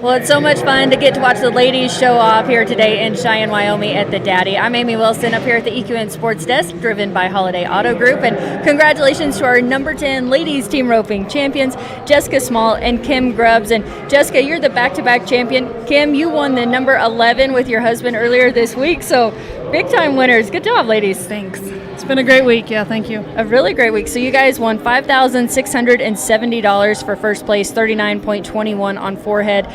Well, it's so much fun to get to watch the ladies show off here today in Cheyenne, Wyoming at the Daddy. I'm Amy Wilson up here at the EQN Sports Desk, driven by Holiday Auto Group. And congratulations to our number 10 ladies team roping champions, Jessica Small and Kim Grubbs. And Jessica, you're the back-to-back champion. Kim, you won the number 11 with your husband earlier this week. So big-time winners. Good job, ladies. Thanks. It's been a great week. Yeah, thank you. A really great week. So you guys won $5,670 for first place, 39.21 on forehead.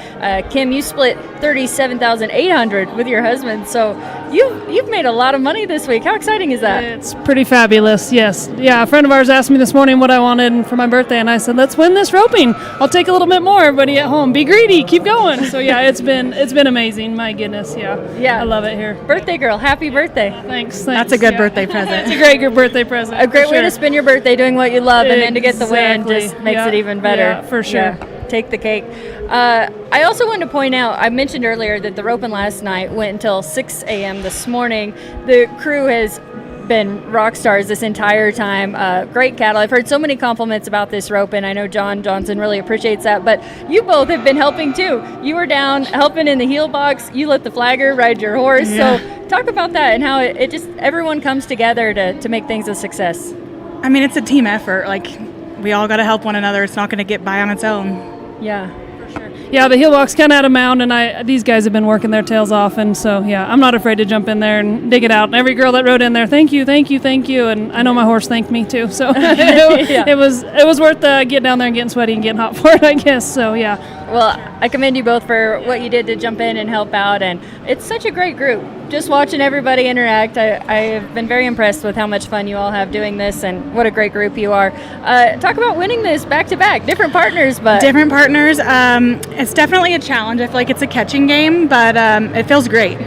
Kim, you split $37,800 with your husband. So you've made a lot of money this week. How exciting is that? It's pretty fabulous. Yes. Yeah. A friend of ours asked me this morning what I wanted for my birthday, and I said, "Let's win this roping. I'll take a little bit more. Everybody at home, be greedy. Keep going." So yeah, it's been amazing. My goodness. Yeah. Yeah. I love it here. Birthday girl. Happy birthday. Thanks. That's a good birthday present. It's a great birthday present. A great way to spend your birthday doing what you love, and then to get the win just makes it even better. Yeah, for sure. Yeah, take the cake. I also wanted to point out, I mentioned earlier that the roping last night went until 6 a.m. this morning. The crew has been rock stars this entire time. Great cattle. I've heard so many compliments about this rope, and I know John Johnson really appreciates that, but you both have been helping too. You were down helping in the heel box. You let the flagger ride your horse. Yeah. So talk about that and how it just, everyone comes together to make things a success. I mean, it's a team effort. Like, we all got to help one another. It's not going to get by on its own. Yeah. Yeah, the heel box kind of had a mound, and these guys have been working their tails off, and so yeah, I'm not afraid to jump in there and dig it out. And every girl that rode in there, thank you, and I know my horse thanked me too. So it was worth getting down there and getting sweaty and getting hot for it, I guess. So yeah. Well, I commend you both for what you did to jump in and help out, and it's such a great group. Just watching everybody interact, I've been very impressed with how much fun you all have doing this, and what a great group you are. Talk about winning this back-to-back, different partners, but... Different partners. It's definitely a challenge. I feel like it's a catching game, but it feels great.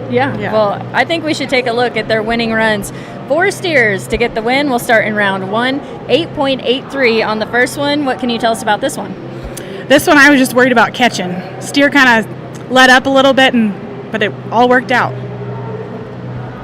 Yeah, well, I think we should take a look at their winning runs. 4 steers to get the win. We'll start in round 1, 8.83 on the first one. What can you tell us about this one? This one I was just worried about catching. Steer kind of let up a little bit, but it all worked out.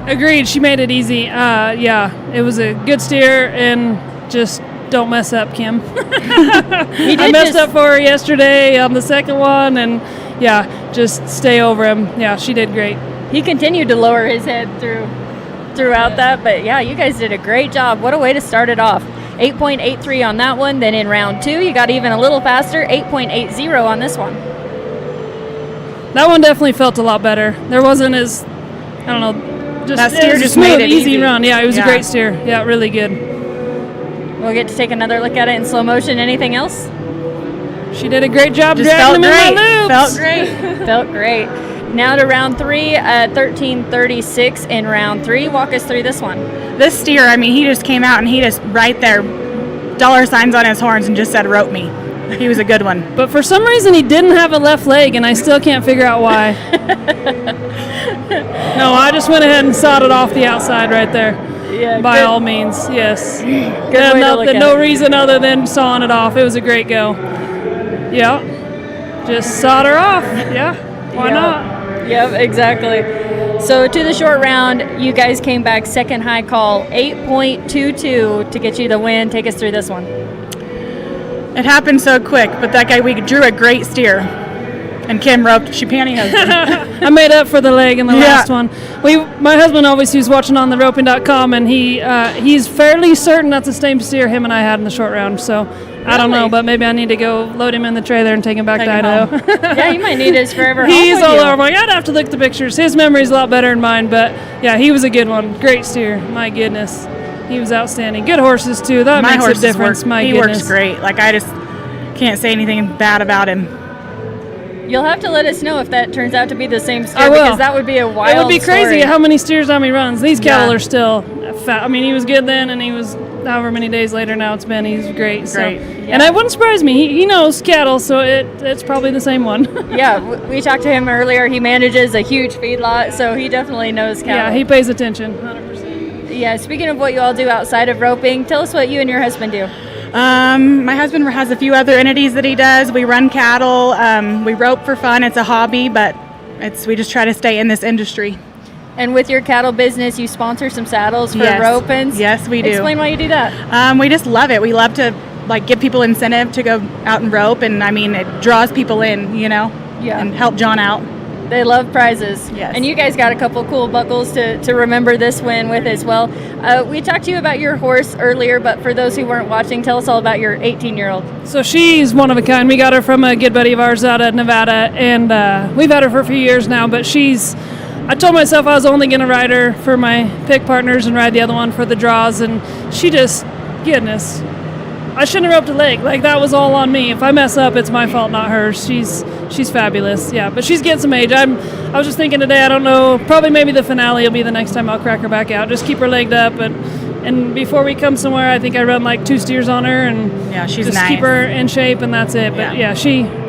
Agreed. She made it easy. Yeah, it was a good steer, and just don't mess up, Kim. I messed up for her yesterday on the second one, and yeah, just stay over him. Yeah, she did great. He continued to lower his head throughout that, but yeah, you guys did a great job. What a way to start it off. 8.83 on that one. Then in round 2, you got even a little faster, 8.80 on this one. That one definitely felt a lot better. There wasn't as, I don't know, that steer just smooth, made it easy run. Yeah, it was a great steer. Yeah, really good. We'll get to take another look at it in slow motion. Anything else? She did a great job just dragging them in my loops. Felt great. Felt great. Now to round 3, 13.36 in round 3. Walk us through this one. This steer, I mean, he just came out and he just right there, dollar signs on his horns and just said, "Rope me." He was a good one. But for some reason, he didn't have a left leg, and I still can't figure out why. No, I just went ahead and sawed it off the outside right there. Yeah, by all means, yes. Good No reason other than sawing it off. It was a great go. Yeah, just sawed her off. Yeah, why not? Yep, exactly. So to the short round, you guys came back second high call, 8.22 to get you the win. Take us through this one. It happened so quick, but that guy, we drew a great steer. And Kim roped, she pantyhosed. I made up for the leg in the last one. My husband always, he was watching on the roping.com, and he's fairly certain that's the same steer him and I had in the short round. So I don't know, but maybe I need to go load him in the trailer and take him back to Idaho. Yeah, you might need his forever. He's all over. I'd have to look at the pictures. His memory's a lot better than mine, but yeah, he was a good one. Great steer. My goodness. He was outstanding. Good horses, too. That makes a difference. He works great. Like, I just can't say anything bad about him. You'll have to let us know if that turns out to be the same steer, I will. because that would be a wild It would be crazy story. how many steers on he runs. These cattle are still fat. I mean, he was good then, and he was however many days later now it's been. He's great. So. Yeah. And it wouldn't surprise me. He knows cattle, so it's probably the same one. Yeah, we talked to him earlier. He manages a huge feedlot, so he definitely knows cattle. Yeah, he pays attention, 100%. Yeah, speaking of what you all do outside of roping, tell us what you and your husband do. My husband has a few other entities that he does. We run cattle. We rope for fun. It's a hobby, but we just try to stay in this industry. And with your cattle business, you sponsor some saddles for roping. Yes, we do. Explain why you do that. We just love it. We love to give people incentive to go out and rope, and I mean, it draws people in, and help John out. They love prizes. Yes. And you guys got a couple cool buckles to remember this win with as well. We talked to you about your horse earlier, but for those who weren't watching, tell us all about your 18-year-old. So she's one of a kind. We got her from a good buddy of ours out of Nevada, and we've had her for a few years now, but I told myself I was only going to ride her for my pick partners and ride the other one for the draws, and she just, goodness, I shouldn't have roped a leg. Like, that was all on me. If I mess up, it's my fault, not hers. She's fabulous, yeah. But she's getting some age. I was just thinking today, I don't know, probably maybe the finale will be the next time I'll crack her back out. Just keep her legged up, and before we come somewhere, I think I run like 2 steers on her, and she's just nice. keep her in shape, and that's it. But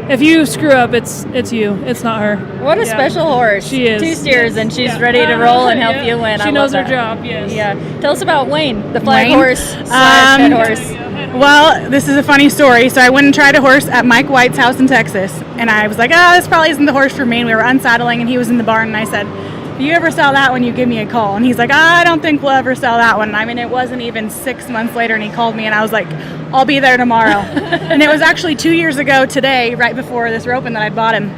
if you screw up, it's you. It's not her. What a special horse. She is. 2 steers, and she's ready to roll and help you win. She knows her job, yes. Yeah. Tell us about Wayne, the flag Wayne? horse / head horse. Well, this is a funny story. So I went and tried a horse at Mike White's house in Texas, and I was like, this probably isn't the horse for me. And we were unsaddling, and he was in the barn, and I said, if you ever sell that one, you give me a call. And he's like, I don't think we'll ever sell that one. I mean, it wasn't even 6 months later, and he called me, and I was like, I'll be there tomorrow. And it was actually 2 years ago today, right before this roping, that I bought him.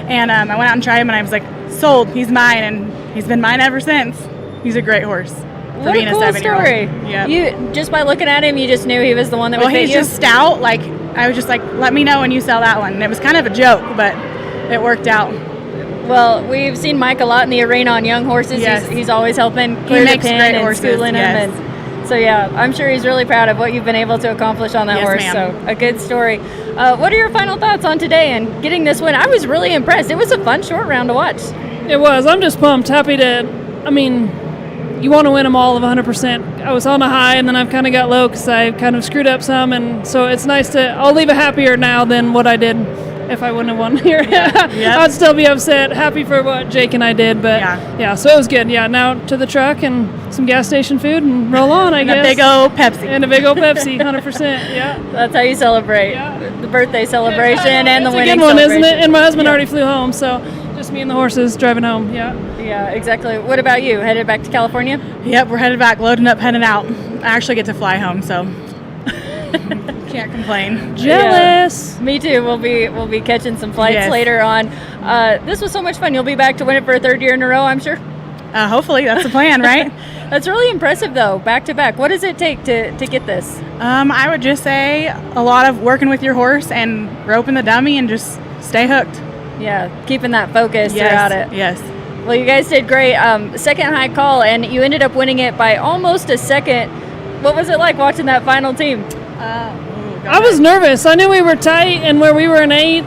And I went out and tried him, and I was like, sold, he's mine, and he's been mine ever since. He's a great horse. What a cool story. Yeah. You just by looking at him, you just knew he was the one that would fit he's you. just stout. Like, I was just like, let me know when you sell that one. And it was kind of a joke, but it worked out. Well, we've seen Mike a lot in the arena on young horses. Yes. He's always helping clear He the makes pin great and horses, schooling yes. him. And so, I'm sure he's really proud of what you've been able to accomplish on that Yes, horse. ma'am. So, a good story. What are your final thoughts on today and getting this win? I was really impressed. It was a fun short round to watch. It was. I'm just pumped. Happy to, you want to win them all of 100%. I was on a high, and then I've kind of got low because I kind of screwed up some, and so it's nice I'll leave it happier now than what I did if I wouldn't have won here. Yep. I'd still be upset, happy for what Jake and I did, but so it was good. Yeah, now to the truck and some gas station food and roll on, I guess. And a big old Pepsi. And a big old Pepsi, 100%, yeah. That's how you celebrate. The birthday celebration and the It's winning a good one, celebration. isn't it? And my husband already flew home, so just me and the horses driving home, Yeah, exactly. What about you? Headed back to California? Yep, we're headed back, loading up, heading out. I actually get to fly home, so can't complain. Jealous. Yeah, me too. We'll be catching some flights later on. This was so much fun. You'll be back to win it for a 3rd year in a row, I'm sure. Hopefully, that's the plan, right? That's really impressive, though, back to back. What does it take to get this? I would just say a lot of working with your horse and roping the dummy and just stay hooked. Yeah, keeping that focus throughout it. Yes. Well, you guys did great. Second high call, and you ended up winning it by almost a second. What was it like watching that final team? I was nervous. I knew we were tight, and where we were in 8,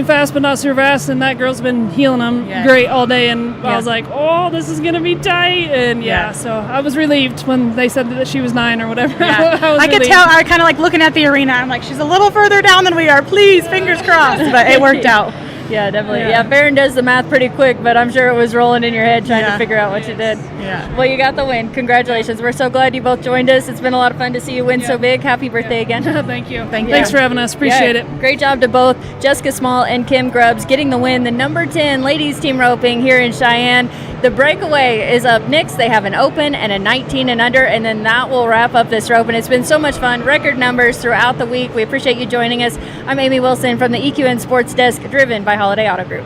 fast but not super fast, and that girl's been healing them great all day, and I was like, oh, this is going to be tight, and so I was relieved when they said that she was 9 or whatever. Yeah. I could tell. I kind of like looking at the arena. I'm like, she's a little further down than we are. Please, fingers crossed. But it worked out. Yeah, definitely. Yeah, Farron does the math pretty quick, but I'm sure it was rolling in your head trying to figure out what you did. Yeah. Well, you got the win. Congratulations. We're so glad you both joined us. It's been a lot of fun to see you win so big. Happy birthday again. Thank you. Thanks for having us. Appreciate it. Great job to both Jessica Small and Kim Grubbs getting the win. The number 10 ladies team roping here in Cheyenne. The breakaway is up next. They have an open and a 19 and under, and then that will wrap up this rope. And it's been so much fun. Record numbers throughout the week. We appreciate you joining us. I'm Amy Wilson from the EQN Sports Desk, driven by Holiday Auto Group.